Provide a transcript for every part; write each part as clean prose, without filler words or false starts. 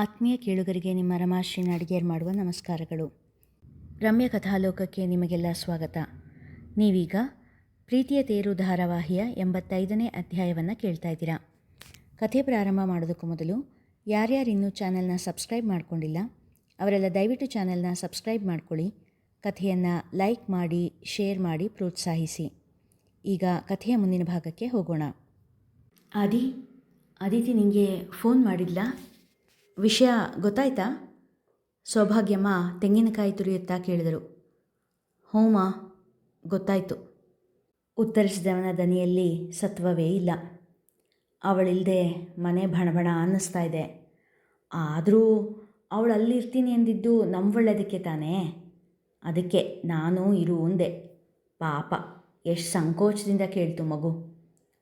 ಆತ್ಮೀಯ ಕೇಳುಗರಿಗೆ ನಿಮ್ಮ ರಮಾಶ್ರೀ ಅಡಿಗೇರ್ ಮಾಡುವ ನಮಸ್ಕಾರಗಳು. ರಮ್ಯ ಕಥಾಲೋಕಕ್ಕೆ ನಿಮಗೆಲ್ಲ ಸ್ವಾಗತ. ನೀವೀಗ ಪ್ರೀತಿಯ ತೇರು ಧಾರಾವಾಹಿಯ 85ನೇ ಅಧ್ಯಾಯವನ್ನು ಕೇಳ್ತಾ ಇದ್ದೀರಾ. ಕಥೆ ಪ್ರಾರಂಭ ಮಾಡೋದಕ್ಕೂ ಮೊದಲು ಯಾರ್ಯಾರಿನ್ನೂ ಚಾನಲ್ನ ಸಬ್ಸ್ಕ್ರೈಬ್ ಮಾಡ್ಕೊಂಡಿಲ್ಲ ಅವರೆಲ್ಲ ದಯವಿಟ್ಟು ಚಾನಲ್ನ ಸಬ್ಸ್ಕ್ರೈಬ್ ಮಾಡ್ಕೊಳ್ಳಿ, ಕಥೆಯನ್ನು ಲೈಕ್ ಮಾಡಿ, ಶೇರ್ ಮಾಡಿ ಪ್ರೋತ್ಸಾಹಿಸಿ. ಈಗ ಕಥೆಯ ಮುಂದಿನ ಭಾಗಕ್ಕೆ ಹೋಗೋಣ. ಅದಿತಿ ನಿಮಗೆ ಫೋನ್ ಮಾಡಿದ್ಲ? ವಿಷಯ ಗೊತ್ತಾಯ್ತಾ? ಸೌಭಾಗ್ಯಮ್ಮ ತೆಂಗಿನಕಾಯಿ ತುರಿಯುತ್ತಾ ಕೇಳಿದರು. ಹೂಮ, ಗೊತ್ತಾಯಿತು, ಉತ್ತರಿಸಿದವನ ದನಿಯಲ್ಲಿ ಸತ್ವವೇ ಇಲ್ಲ. ಅವಳಿಲ್ಲದೆ ಮನೆ ಭಣಭಣ ಅನ್ನಿಸ್ತಾ ಇದೆ. ಆದರೂ ಅವಳು ಅಲ್ಲಿರ್ತೀನಿ ಎಂದಿದ್ದು ನಮ್ಮ ಒಳ್ಳೆಯದಕ್ಕೆ ತಾನೇ. ಅದಕ್ಕೆ ನಾನು ಇರು ಒಂದೆ. ಪಾಪ ಎಷ್ಟು ಸಂಕೋಚದಿಂದ ಕೇಳ್ತು ಮಗು.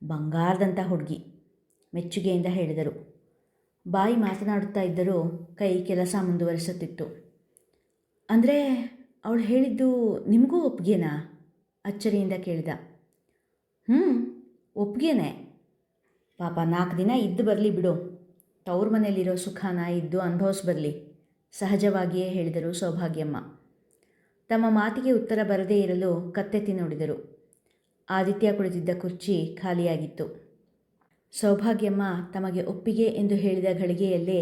ಬಂಗಾರದಂಥ ಹುಡುಗಿ, ಮೆಚ್ಚುಗೆಯಿಂದ ಹೇಳಿದರು. ಬಾಯಿ ಮಾತನಾಡುತ್ತಾ ಇದ್ದರೂ ಕೈ ಕೆಲಸ ಮುಂದುವರಿಸುತ್ತಿತ್ತು. ಅಂದರೆ ಅವಳು ಹೇಳಿದ್ದು ನಿಮಗೂ ಒಪ್ಪಿಗೆನಾ? ಅಚ್ಚರಿಯಿಂದ ಕೇಳಿದ. ಒಪ್ಪಿಗೆನೇ. ಪಾಪ 4 ದಿನ ಇದ್ದು ಬರಲಿ ಬಿಡು, ತವ್ರ ಮನೆಯಲ್ಲಿರೋ ಸುಖಾನ ಇದ್ದು ಅನುಭವಿಸ್ಬರಲಿ, ಸಹಜವಾಗಿಯೇ ಹೇಳಿದರು ಸೌಭಾಗ್ಯಮ್ಮ. ತಮ್ಮ ಮಾತಿಗೆ ಉತ್ತರ ಬರದೇ ಇರಲು ಕತ್ತೆತ್ತಿ ನೋಡಿದರು. ಆದಿತ್ಯ ಕುಳಿತಿದ್ದ ಕುರ್ಚಿ ಖಾಲಿಯಾಗಿತ್ತು. ಸೌಭಾಗ್ಯಮ್ಮ ತಮಗೆ ಒಪ್ಪಿಗೆ ಎಂದು ಹೇಳಿದ ಘಳಿಗೆಯಲ್ಲೇ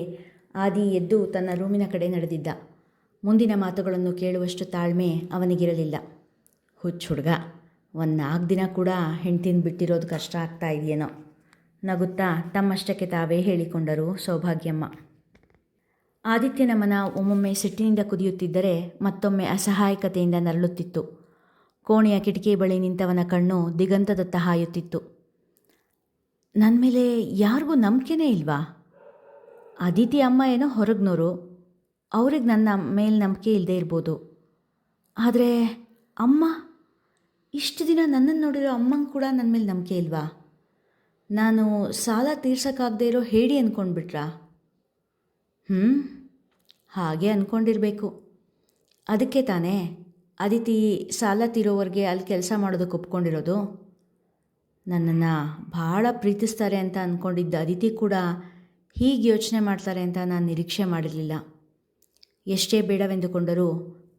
ಆದಿ ಎದ್ದು ತನ್ನ ರೂಮಿನ ಕಡೆ ನಡೆದಿದ್ದ. ಮುಂದಿನ ಮಾತುಗಳನ್ನು ಕೇಳುವಷ್ಟು ತಾಳ್ಮೆ ಅವನಿಗಿರಲಿಲ್ಲ. ಹುಚ್ಚು ಹುಡುಗ, 4 ದಿನ ಕೂಡ ಹೆಂಡ್ತಿನ ಬಿಟ್ಟಿರೋದು ಕಷ್ಟ ಆಗ್ತಾ ಇದೆಯೇನೋ ನಗುತ್ತಾ ತಮ್ಮಷ್ಟಕ್ಕೆ ತಾವೇ ಹೇಳಿಕೊಂಡರು ಸೌಭಾಗ್ಯಮ್ಮ. ಆದಿತ್ಯನ ಮನ ಒಮ್ಮೊಮ್ಮೆ ಸಿಟ್ಟಿನಿಂದ ಕುದಿಯುತ್ತಿದ್ದರೆ ಮತ್ತೊಮ್ಮೆ ಅಸಹಾಯಕತೆಯಿಂದ ನರಳುತ್ತಿತ್ತು. ಕೋಣೆಯ ಕಿಟಕಿ ಬಳಿ ನಿಂತವನ ಕಣ್ಣು ದಿಗಂತದತ್ತ ಹಾಯುತ್ತಿತ್ತು. ನನ್ನ ಮೇಲೆ ಯಾರಿಗೂ ನಂಬಿಕೆನೇ ಇಲ್ವಾ? ಅದಿತಿ ಅಮ್ಮ ಏನೋ ಹೊರಗ್ನೋರು, ಅವ್ರಿಗೆ ನನ್ನ ಮೇಲೆ ನಂಬಿಕೆ ಇಲ್ಲದೆ ಇರ್ಬೋದು. ಆದರೆ ಅಮ್ಮ, ಇಷ್ಟು ದಿನ ನನ್ನನ್ನು ನೋಡಿರೋ ಅಮ್ಮಂಗೆ ಕೂಡ ನನ್ನ ಮೇಲೆ ನಂಬಿಕೆ ಇಲ್ವಾ? ನಾನು ಸಾಲ ತೀರ್ಸೋಕ್ಕಾಗದೇ ಇರೋ ಹೇಳಿ ಅಂದ್ಕೊಂಡ್ಬಿಟ್ರಾ? ಹಾಗೆ ಅಂದ್ಕೊಂಡಿರಬೇಕು. ಅದಕ್ಕೆ ತಾನೇ ಅದಿತಿ ಸಾಲ ತೀರೋವರೆಗೆ ಅಲ್ಲಿ ಕೆಲಸ ಮಾಡೋದಕ್ಕೆ ಒಪ್ಕೊಂಡಿರೋದು. ನನ್ನನ್ನು ಭಾಳ ಪ್ರೀತಿಸ್ತಾರೆ ಅಂತ ಅಂದ್ಕೊಂಡಿದ್ದ ಅದಿತಿ ಕೂಡ ಹೀಗೆ ಯೋಚನೆ ಮಾಡ್ತಾರೆ ಅಂತ ನಾನು ನಿರೀಕ್ಷೆ ಮಾಡಿರಲಿಲ್ಲ. ಎಷ್ಟೇ ಬೇಡವೆಂದುಕೊಂಡರೂ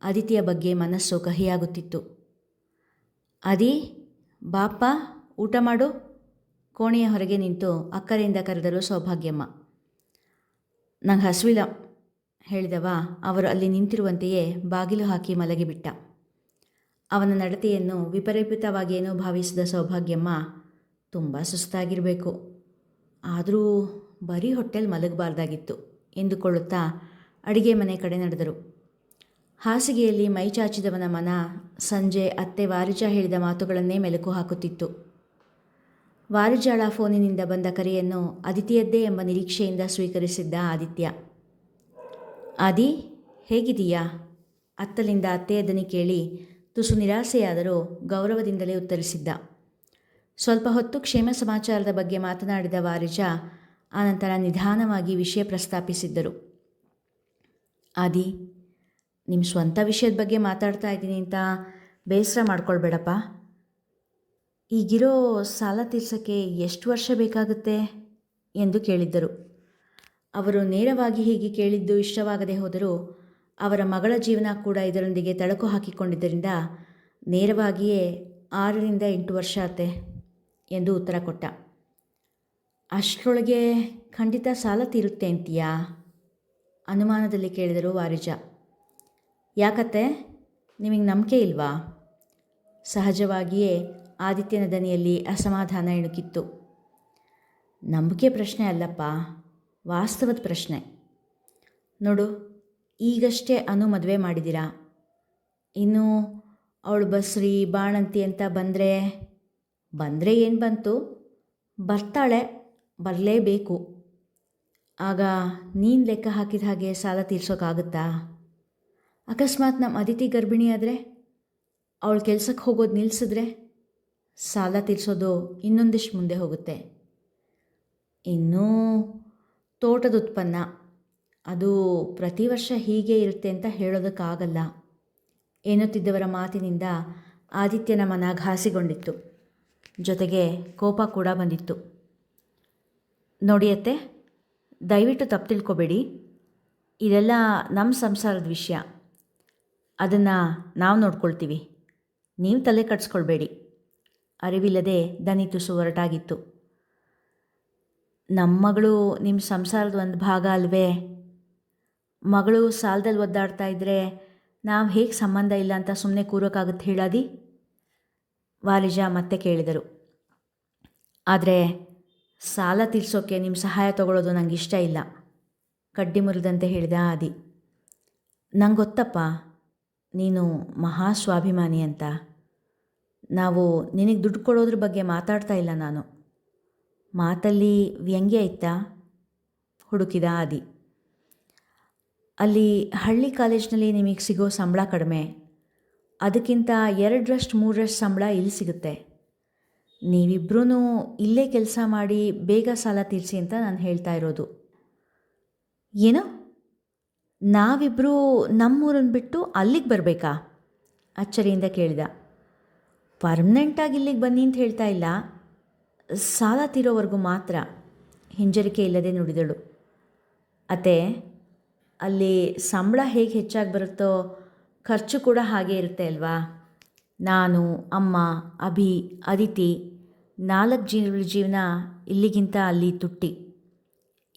ಅದಿತಿಯ ಬಗ್ಗೆ ಮನಸ್ಸು ಕಹಿಯಾಗುತ್ತಿತ್ತು. ಬಾಪ, ಊಟ ಮಾಡು. ಕೋಣೆಯ ಹೊರಗೆ ನಿಂತು ಅಕ್ಕರೆಯಿಂದ ಕರೆದರು ಸೌಭಾಗ್ಯಮ್ಮ. ನಂಗೆ ಹಸುವಿಲ್ಲ ಹೇಳಿದವ ಅವರು ಅಲ್ಲಿ ನಿಂತಿರುವಂತೆಯೇ ಬಾಗಿಲು ಹಾಕಿ ಮಲಗಿಬಿಟ್ಟ. ಅವನ ನಡತೆಯನ್ನು ವಿಪರೀತವಾಗಿಯೇನೋ ಭಾವಿಸಿದ ಸೌಭಾಗ್ಯಮ್ಮ, ತುಂಬ ಸುಸ್ತಾಗಿರಬೇಕು, ಆದರೂ ಬರೀ ಹೊಟ್ಟೆಲಿ ಮಲಗಬಾರ್ದಾಗಿತ್ತು ಎಂದುಕೊಳ್ಳುತ್ತಾ ಅಡಿಗೆ ಮನೆ ಕಡೆ ನಡೆದರು. ಹಾಸಿಗೆಯಲ್ಲಿ ಮೈ ಚಾಚಿದವನ ಮನ ಸಂಜೆ ಅತ್ತೆ ವಾರಿಜಾ ಹೇಳಿದ ಮಾತುಗಳನ್ನೇ ಮೆಲುಕು ಹಾಕುತ್ತಿತ್ತು. ವಾರಿಜಾಳ ಫೋನಿನಿಂದ ಬಂದ ಕರೆಯನ್ನು ಅದಿತಿಯದ್ದೇ ಎಂಬ ನಿರೀಕ್ಷೆಯಿಂದ ಸ್ವೀಕರಿಸಿದ್ದ ಆದಿತ್ಯ. ಹೇಗಿದೀಯಾ? ಅತ್ತಲಿಂದ ಅತ್ತೆಯ ದನಿ ಕೇಳಿ ತುಸು ನಿರಾಸೆಯಾದರೂ ಗೌರವದಿಂದಲೇ ಉತ್ತರಿಸಿದ್ದ. ಸ್ವಲ್ಪ ಹೊತ್ತು ಕ್ಷೇಮ ಸಮಾಚಾರದ ಬಗ್ಗೆ ಮಾತನಾಡಿದ ವಾರಿಜಾ ಆನಂತರ ನಿಧಾನವಾಗಿ ವಿಷಯ ಪ್ರಸ್ತಾಪಿಸಿದ್ದರು. ನಿಮ್ಮ ಸ್ವಂತ ವಿಷಯದ ಬಗ್ಗೆ ಮಾತಾಡ್ತಾ ಇದ್ದೀನಿ ಅಂತ ಬೇಸರ ಮಾಡ್ಕೊಳ್ಬೇಡಪ್ಪ. ಈಗಿರೋ ಸಾಲ ತೀರ್ಸೋಕ್ಕೆ ಎಷ್ಟು ವರ್ಷ ಬೇಕಾಗುತ್ತೆ ಎಂದು ಕೇಳಿದ್ದರು. ಅವರು ನೇರವಾಗಿ ಹೀಗೆ ಕೇಳಿದ್ದು ಇಷ್ಟವಾಗದೆ ಹೋದರೂ ಅವರ ಮಗಳ ಜೀವನ ಕೂಡ ಇದರೊಂದಿಗೆ ತಳಕು ಹಾಕಿಕೊಂಡಿದ್ದರಿಂದ ನೇರವಾಗಿಯೇ 6ರಿಂದ 8 ವರ್ಷ ಅತ್ತೆ ಎಂದು ಉತ್ತರ ಕೊಟ್ಟ. ಅಷ್ಟರೊಳಗೆ ಖಂಡಿತ ಸಾಲ ತೀರುತ್ತೆ ಅಂತೀಯಾ? ಅನುಮಾನದಲ್ಲಿ ಕೇಳಿದರು ವಾರಿಜಾ. ಯಾಕತ್ತೆ, ನಿಮಗೆ ನಂಬಿಕೆ ಇಲ್ವಾ? ಸಹಜವಾಗಿಯೇ ಆದಿತ್ಯನ ದನಿಯಲ್ಲಿ ಅಸಮಾಧಾನ ಇಣುಕಿತ್ತು. ನಂಬಿಕೆ ಪ್ರಶ್ನೆ ಅಲ್ಲಪ್ಪ, ವಾಸ್ತವದ ಪ್ರಶ್ನೆ. ನೋಡು, ಈಗಷ್ಟೇ ಮದುವೆ ಮಾಡಿದ್ದೀರಾ. ಇನ್ನು ಅವಳು ಬಸ್ರಿ ಬಾಣಂತಿ ಅಂತ ಬಂದರೆ ಏನು ಬಂತು, ಬರ್ತಾಳೆ, ಬರಲೇಬೇಕು. ಆಗ ನೀನು ಲೆಕ್ಕ ಹಾಕಿದ ಹಾಗೆ ಸಾಲ ತೀರ್ಸೋಕ್ಕಾಗುತ್ತಾ? ಅಕಸ್ಮಾತ್ ನಮ್ಮ ಅದಿತಿ ಗರ್ಭಿಣಿ ಆದರೆ, ಅವಳು ಕೆಲಸಕ್ಕೆ ಹೋಗೋದು ನಿಲ್ಲಿಸಿದ್ರೆ ಸಾಲ ತೀರ್ಸೋದು ಇನ್ನೊಂದಿಷ್ಟು ಮುಂದೆ ಹೋಗುತ್ತೆ. ಇನ್ನೂ ತೋಟದ ಉತ್ಪನ್ನ, ಅದು ಪ್ರತಿ ವರ್ಷ ಹೀಗೆ ಇರುತ್ತೆ ಅಂತ ಹೇಳೋದಕ್ಕಾಗಲ್ಲ ಎನ್ನುತ್ತಿದ್ದವರ ಮಾತಿನಿಂದ ಆದಿತ್ಯನ ಮನ ಘಾಸಿಗೊಂಡಿತ್ತು. ಜೊತೆಗೆ ಕೋಪ ಕೂಡ ಬಂದಿತ್ತು. ನೋಡಿಯತ್ತೆ, ದಯವಿಟ್ಟು ತಪ್ಪು ತಿಳ್ಕೊಬೇಡಿ. ಇದೆಲ್ಲ ನಮ್ಮ ಸಂಸಾರದ ವಿಷಯ, ಅದನ್ನು ನಾವು ನೋಡ್ಕೊಳ್ತೀವಿ, ನೀವು ತಲೆ ಕಟ್ಸ್ಕೊಳ್ಬೇಡಿ. ಅರಿವಿಲ್ಲದೆ ದನಿ ತುಸು ಹೊರಟಾಗಿತ್ತು. ನಮ್ಮ ಮಗಳು ನಿಮ್ಮ ಸಂಸಾರದ ಒಂದು ಭಾಗ ಅಲ್ವೇ? ಮಗಳು ಸಾಲದಲ್ಲಿ ಒದ್ದಾಡ್ತಾ ಇದ್ದರೆ ನಾವು ಹೇಗೆ ಸಂಬಂಧ ಇಲ್ಲ ಅಂತ ಸುಮ್ಮನೆ ಕೂರೋಕ್ಕಾಗುತ್ತೆ ಹೇಳಾದಿ? ವಾಲಿಜ ಮತ್ತೆ ಕೇಳಿದರು. ಆದರೆ ಸಾಲ ತೀರ್ಸೋಕ್ಕೆ ನಿಮ್ಮ ಸಹಾಯ ತಗೊಳ್ಳೋದು ನಂಗೆ ಇಷ್ಟ ಇಲ್ಲ, ಕಡ್ಡಿ ಮುರಿದಂತೆ ಹೇಳಿದ ಆದಿ. ನಂಗೆ ಗೊತ್ತಪ್ಪ, ನೀನು ಮಹಾಸ್ವಾಭಿಮಾನಿ ಅಂತ. ನಾವು ನಿನಗೆ ದುಡ್ಡು ಕೊಡೋದ್ರ ಬಗ್ಗೆ ಮಾತಾಡ್ತಾ ಇಲ್ಲ ನಾನು. ಮಾತಲ್ಲಿ ವ್ಯಂಗ್ಯ ಇತ್ತಾ? ಹುಡುಕಿದ ಆದಿ. ಅಲ್ಲಿ ಹಳ್ಳಿ ಕಾಲೇಜ್ನಲ್ಲಿ ನಿಮಗೆ ಸಿಗೋ ಸಂಬಳ ಕಡಿಮೆ, ಅದಕ್ಕಿಂತ 2ರಷ್ಟು 3ರಷ್ಟು ಸಂಬಳ ಇಲ್ಲಿ ಸಿಗುತ್ತೆ. ನೀವಿಬ್ಬರೂ ಇಲ್ಲೇ ಕೆಲಸ ಮಾಡಿ ಬೇಗ ಸಾಲ ತೀರಿಸಿ ಅಂತ ನಾನು ಹೇಳ್ತಾ ಇರೋದು. ಏನೋ ನಾವಿಬ್ಬರೂ ನಮ್ಮೂರನ್ನು ಬಿಟ್ಟು ಅಲ್ಲಿಗೆ ಬರಬೇಕಾ? ಅಚ್ಚರಿಯಿಂದ ಕೇಳಿದ. ಪರ್ಮನೆಂಟಾಗಿ ಇಲ್ಲಿಗೆ ಬನ್ನಿ ಅಂತ ಹೇಳ್ತಾ ಇಲ್ಲ, ಸಾಲ ತೀರೋವರೆಗೂ ಮಾತ್ರ. ಹಿಂಜರಿಕೆ ಇಲ್ಲದೆ ನುಡಿದಳು. ಅತ್ತೆ, ಅಲ್ಲಿ ಸಂಬಳ ಹೇಗೆ ಹೆಚ್ಚಾಗಿ ಬರುತ್ತೋ ಖರ್ಚು ಕೂಡ ಹಾಗೇ ಇರುತ್ತೆ ಅಲ್ವಾ? ನಾನು, ಅಮ್ಮ, ಅಭಿ, ಅದಿತಿ 4 ಜೀವನ ಇಲ್ಲಿಗಿಂತ ಅಲ್ಲಿ ತುಟ್ಟಿ.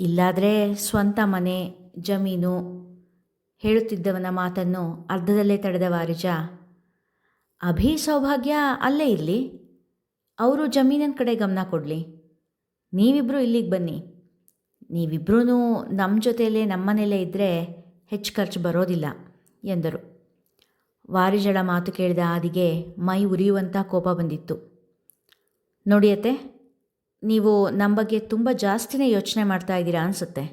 ಇಲ್ಲಾದರೆ ಸ್ವಂತ ಮನೆ, ಜಮೀನು. ಹೇಳುತ್ತಿದ್ದವನ ಮಾತನ್ನು ಅರ್ಧದಲ್ಲೇ ತಡೆದ ವಾರಿಜ, ಅಭಿ ಸೌಭಾಗ್ಯ ಅಲ್ಲೇ ಇರಲಿ, ಅವರು ಜಮೀನಿನ ಕಡೆ ಗಮನ ಕೊಡಲಿ. ನೀವಿಬ್ಬರೂ ಇಲ್ಲಿಗೆ ಬನ್ನಿ. ನೀವಿಬ್ಬರೂ ನಮ್ಮ ಜೊತೆಯಲ್ಲೇ ನಮ್ಮನೇಲೇ ಇದ್ದರೆ ಹೆಚ್ಚು ಖರ್ಚು ಬರೋದಿಲ್ಲ ಎಂದರು. ವಾರಿಜಳ ಮಾತು ಕೇಳಿದ ಆದಿಗೆ ಮೈ ಉರಿಯುವಂಥ ಕೋಪ ಬಂದಿತ್ತು. ನೋಡಿಯತ್ತೆ, ನೀವು ನಮ್ಮ ಬಗ್ಗೆ ತುಂಬ ಜಾಸ್ತಿನೇ ಯೋಚನೆ ಮಾಡ್ತಾ ಇದ್ದೀರಾ ಅನಿಸುತ್ತೆ.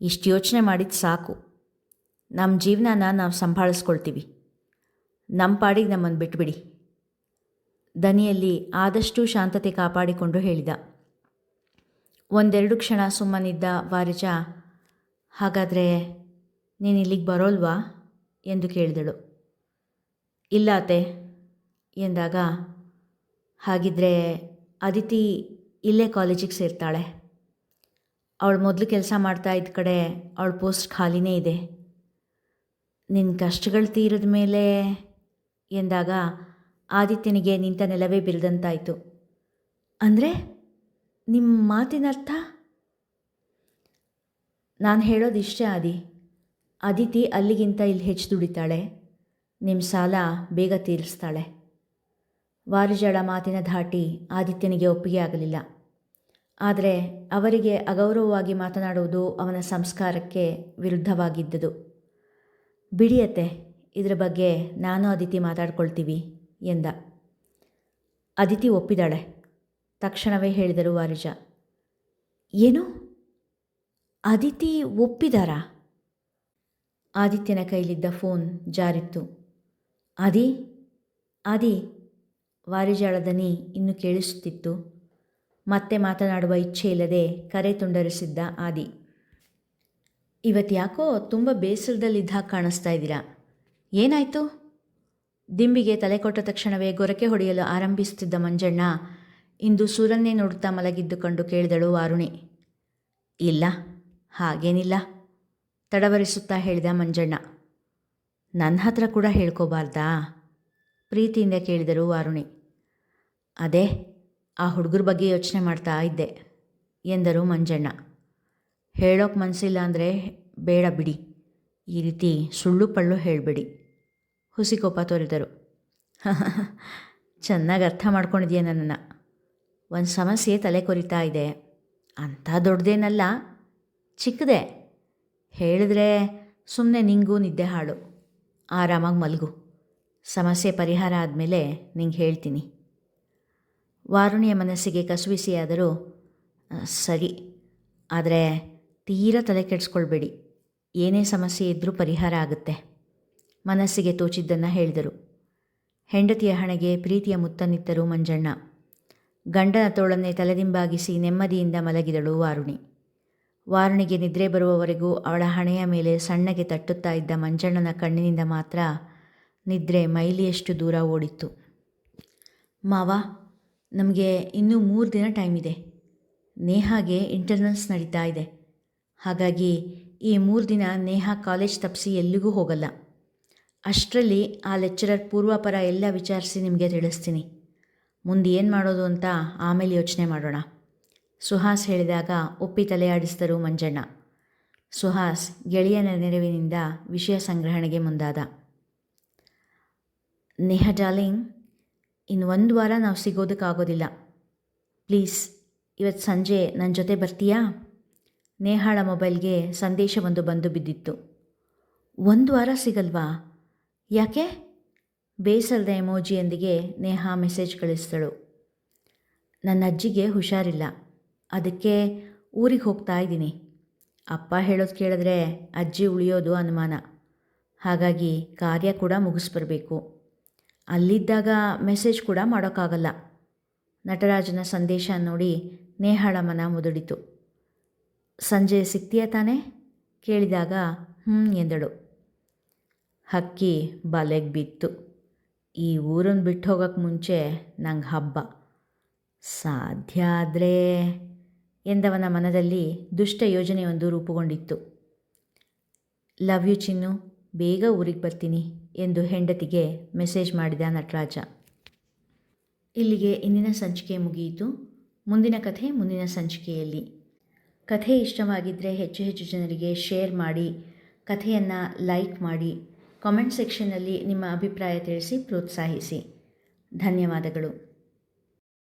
ಇಷ್ಟು ಯೋಚನೆ ಮಾಡಿದ್ದು ಸಾಕು. ನಮ್ಮ ಜೀವನನ ನಾವು ಸಂಭಾಳಿಸ್ಕೊಳ್ತೀವಿ. ನಮ್ಮ ಪಾಡಿಗೆ ನಮ್ಮನ್ನು ಬಿಟ್ಬಿಡಿ. ದನಿಯಲ್ಲಿ ಆದಷ್ಟು ಶಾಂತತೆ ಕಾಪಾಡಿಕೊಂಡು ಹೇಳಿದ. ಒಂದೆರಡು ಕ್ಷಣ ಸುಮ್ಮನಿದ್ದ ವಾರಿಜ, ಹಾಗಾದರೆ ನೀನು ಇಲ್ಲಿಗೆ ಬರೋಲ್ವಾ ಎಂದು ಕೇಳಿದಳು. ಇಲ್ಲ ಅತ್ತೆ ಎಂದಾಗ, ಹಾಗಿದ್ರೆ ಅದಿತಿ ಇಲ್ಲೇ ಕಾಲೇಜಿಗೆ ಸೇರ್ತಾಳೆ. ಅವಳು ಮೊದಲು ಕೆಲಸ ಮಾಡ್ತಾ ಇದ್ದ ಕಡೆ ಅವಳ ಪೋಸ್ಟ್ ಖಾಲಿನೇ ಇದೆ. ನಿನ್ನ ಕಷ್ಟಗಳು ತೀರಿದ ಮೇಲೆ ಎಂದಾಗ ಆದಿತ್ಯನಿಗೆ ನಿಂತ ನೆಲವೇ ಬಿರಿದಂತಾಯಿತು. ಅಂದರೆ ನಿಮ್ಮ ಮಾತಿನರ್ಥ? ನಾನು ಹೇಳೋದಿಷ್ಟೇ ಆದಿ, ಅದಿತಿ ಅಲ್ಲಿಗಿಂತ ಇಲ್ಲಿ ಹೆಚ್ಚು ದುಡಿತಾಳೆ, ನಿಮ್ಮ ಸಾಲ ಬೇಗ ತೀರಿಸ್ತಾಳೆ. ವಾರಿಜಳ ಮಾತಿನ ಧಾಟಿ ಆದಿತ್ಯನಿಗೆ ಒಪ್ಪಿಗೆ ಆಗಲಿಲ್ಲ. ಆದರೆ ಅವರಿಗೆ ಅಗೌರವವಾಗಿ ಮಾತನಾಡುವುದು ಅವನ ಸಂಸ್ಕಾರಕ್ಕೆ ವಿರುದ್ಧವಾಗಿದ್ದುದು. ಬಿಡಿಯತ್ತೆ, ಇದರ ಬಗ್ಗೆ ನಾನು ಅದಿತಿ ಮಾತಾಡ್ಕೊಳ್ತೀವಿ ಎಂದ. ಅದಿತಿ ಒಪ್ಪಿದಾಳೆ, ತಕ್ಷಣವೇ ಹೇಳಿದರು ವಾರಿಜ. ಏನು? ಅದಿತಿ ಒಪ್ಪಿದಾರಾ? ಆದಿತ್ಯನ ಕೈಲಿದ್ದ ಫೋನ್ ಜಾರಿತ್ತು. ಆದಿ ಆದಿ ವಾರಿಜಳ ದನಿ ಇನ್ನು ಕೇಳಿಸುತ್ತಿತ್ತು. ಮತ್ತೆ ಮಾತನಾಡುವ ಇಚ್ಛೆ ಇಲ್ಲದೆ ಕರೆ ತುಂಡರಿಸಿದ್ದ ಆದಿ. ಇವತ್ತು ಯಾಕೋ ತುಂಬ ಬೇಸರದಲ್ಲಿದ್ದ ಹಾಗೆ ಕಾಣಿಸ್ತಾ ಇದ್ದೀರಾ, ಏನಾಯಿತು? ದಿಂಬಿಗೆ ತಲೆ ಕೊಟ್ಟ ತಕ್ಷಣವೇ ಗೊರಕೆ ಹೊಡೆಯಲು ಆರಂಭಿಸುತ್ತಿದ್ದ ಮಂಜಣ್ಣ ಇಂದು ಸೂರನ್ನೇ ನೋಡುತ್ತಾ ಮಲಗಿದ್ದು ಕಂಡು ಕೇಳಿದಳು ವಾರುಣಿ. ಇಲ್ಲ, ಹಾಗೇನಿಲ್ಲ ತಡವರಿಸುತ್ತಾ ಹೇಳಿದ ಮಂಜಣ್ಣ. ನನ್ನ ಹತ್ರ ಕೂಡ ಹೇಳ್ಕೋಬಾರ್ದಾ? ಪ್ರೀತಿಯಿಂದ ಕೇಳಿದರು ವಾರುಣಿ. ಅದೇ ಆ ಹುಡುಗರ ಬಗ್ಗೆ ಯೋಚನೆ ಮಾಡ್ತಾ ಇದ್ದೆ ಎಂದರು ಮಂಜಣ್ಣ. ಹೇಳೋಕೆ ಮನಸ್ಸಿಲ್ಲ ಅಂದರೆ ಬೇಡ ಬಿಡಿ, ಈ ರೀತಿ ಸುಳ್ಳು ಪಳ್ಳು ಹೇಳಬೇಡಿ, ಹುಸಿಕೋಪ ತೋರಿದರು. ಚೆನ್ನಾಗಿ ಅರ್ಥ ಮಾಡ್ಕೊಂಡಿದೆಯಾ ನನ್ನನ್ನು. ಒಂದು ಸಮಸ್ಯೆ ತಲೆ ಕೊರಿತಾ ಇದೆ, ಅಂಥ ದೊಡ್ಡದೇನಲ್ಲ, ಚಿಕ್ಕದೆ. ಹೇಳಿದ್ರೆ ಸುಮ್ಮನೆ ನಿಂಗೂ ನಿದ್ದೆ ಹಾಳು. ಆರಾಮಾಗಿ ಮಲಗು, ಸಮಸ್ಯೆ ಪರಿಹಾರ ಆದಮೇಲೆ ನಿಂಗೆ ಹೇಳ್ತೀನಿ. ವಾರುಣಿಯ ಮನಸ್ಸಿಗೆ ಕಸುವಿಸಿಯಾದರೂ ಸರಿ, ಆದರೆ ತೀರಾ ತಲೆ ಕೆಡಿಸ್ಕೊಳ್ಬೇಡಿ, ಏನೇ ಸಮಸ್ಯೆ ಇದ್ದರೂ ಪರಿಹಾರ ಆಗುತ್ತೆ. ಮನಸ್ಸಿಗೆ ತೋಚಿದ್ದನ್ನು ಹೇಳಿದರು. ಹೆಂಡತಿಯ ಹಣೆಗೆ ಪ್ರೀತಿಯ ಮುತ್ತನ್ನಿತ್ತರು ಮಂಜಣ್ಣ. ಗಂಡನ ತೋಳನ್ನೇ ತಲೆದಿಂಬಾಗಿಸಿ ನೆಮ್ಮದಿಯಿಂದ ಮಲಗಿದಳು ವಾರುಣಿ. ವಾರುಣಿಗೆ ನಿದ್ರೆ ಬರುವವರೆಗೂ ಅವಳ ಹಣೆಯ ಮೇಲೆ ಸಣ್ಣಗೆ ತಟ್ಟುತ್ತಾ ಇದ್ದ ಮಂಜಣ್ಣನ ಕಣ್ಣಿನಿಂದ ಮಾತ್ರ ನಿದ್ರೆ ಮೈಲಿಯಷ್ಟು ದೂರ ಓಡಿತ್ತು. ಮಾವ, ನಮಗೆ ಇನ್ನೂ 3 ದಿನ ಟೈಮ್ ಇದೆ. ನೇಹಾಗೆ ಇಂಟರ್ನಲ್ಸ್ ನಡೀತಾ ಇದೆ, ಹಾಗಾಗಿ ಈ 3 ದಿನ ನೇಹಾ ಕಾಲೇಜ್ ತಪ್ಪಿಸಿ ಎಲ್ಲಿಗೂ ಹೋಗಲ್ಲ. ಅಷ್ಟರಲ್ಲಿ ಆ ಲೆಕ್ಚರರ್ ಪೂರ್ವಾಪರ ಎಲ್ಲ ವಿಚಾರಿಸಿ ನಿಮಗೆ ತಿಳಿಸ್ತೀನಿ. ಮುಂದೆ ಏನು ಮಾಡೋದು ಅಂತ ಆಮೇಲೆ ಯೋಚನೆ ಮಾಡೋಣ. ಸುಹಾಸ್ ಹೇಳಿದಾಗ ಒಪ್ಪಿ ತಲೆಯಾಡಿಸಿದರು ಮಂಜಣ್ಣ. ಸುಹಾಸ್ ಗೆಳೆಯನ ನೆರವಿನಿಂದ ವಿಷಯ ಸಂಗ್ರಹಣೆಗೆ ಮುಂದಾದ. ನೇಹಾ ಡಾರ್ಲಿಂಗ್, ಇನ್ನು 1 ವಾರ ನಾವು ಸಿಗೋದಕ್ಕಾಗೋದಿಲ್ಲ. ಪ್ಲೀಸ್ ಇವತ್ತು ಸಂಜೆ ನನ್ನ ಜೊತೆ ಬರ್ತೀಯಾ? ನೇಹಾಳ ಮೊಬೈಲ್ಗೆ ಸಂದೇಶವೊಂದು ಬಂದು ಬಿದ್ದಿತ್ತು. 1 ವಾರ ಸಿಗಲ್ವಾ? ಯಾಕೆ? ಬೇಸರದ ಎಮೋಜಿಯೊಂದಿಗೆ ನೇಹಾ ಮೆಸೇಜ್ ಕಳಿಸಿದಳು. ನನ್ನ ಅಜ್ಜಿಗೆ ಹುಷಾರಿಲ್ಲ, ಅದಕ್ಕೆ ಊರಿಗೆ ಹೋಗ್ತಾ ಇದ್ದೀನಿ. ಅಪ್ಪ ಹೇಳೋದು ಕೇಳಿದ್ರೆ ಅಜ್ಜಿ ಉಳಿಯೋದು ಅನುಮಾನ. ಹಾಗಾಗಿ ಕಾರ್ಯ ಕೂಡ ಮುಗಿಸ್ಬರಬೇಕು. ಅಲ್ಲಿದ್ದಾಗ ಮೆಸೇಜ್ ಕೂಡ ಮಾಡೋಕ್ಕಾಗಲ್ಲ. ನಟರಾಜನ ಸಂದೇಶ ನೋಡಿ ನೇಹಾಳ ಮನ ಮುದುಡಿತು. ಸಂಜೆ ಸಿಗ್ತೀಯ ತಾನೇ? ಕೇಳಿದಾಗ ಎಂದಳು. ಹಕ್ಕಿ ಬಲೆಗೆ ಬಿತ್ತು. ಈ ಊರನ್ನು ಬಿಟ್ಟು ಹೋಗೋಕ್ಕೆ ಮುಂಚೆ ನಂಗೆ ಹಬ್ಬ. ಸಾಧ್ಯ ಆದರೆ ಎಂದವನ ಮನದಲ್ಲಿ ದುಷ್ಟ ಯೋಜನೆಯೊಂದು ರೂಪುಗೊಂಡಿತ್ತು. ಲವ್ ಯು ಚಿನ್ನು, ಬೇಗ ಊರಿಗೆ ಬರ್ತೀನಿ ಎಂದು ಹೆಂಡತಿಗೆ ಮೆಸೇಜ್ ಮಾಡಿದ ನಟರಾಜ. ಇಲ್ಲಿಗೆ ಇಂದಿನ ಸಂಚಿಕೆ ಮುಗಿಯಿತು. ಮುಂದಿನ ಕಥೆ ಮುಂದಿನ ಸಂಚಿಕೆಯಲ್ಲಿ. ಕಥೆ ಇಷ್ಟವಾಗಿದ್ದರೆ ಹೆಚ್ಚು ಹೆಚ್ಚು ಜನರಿಗೆ ಶೇರ್ ಮಾಡಿ, ಕಥೆಯನ್ನು ಲೈಕ್ ಮಾಡಿ, ಕಾಮೆಂಟ್ ಸೆಕ್ಷನ್ನಲ್ಲಿ ನಿಮ್ಮ ಅಭಿಪ್ರಾಯ ತಿಳಿಸಿ ಪ್ರೋತ್ಸಾಹಿಸಿ. ಧನ್ಯವಾದಗಳು.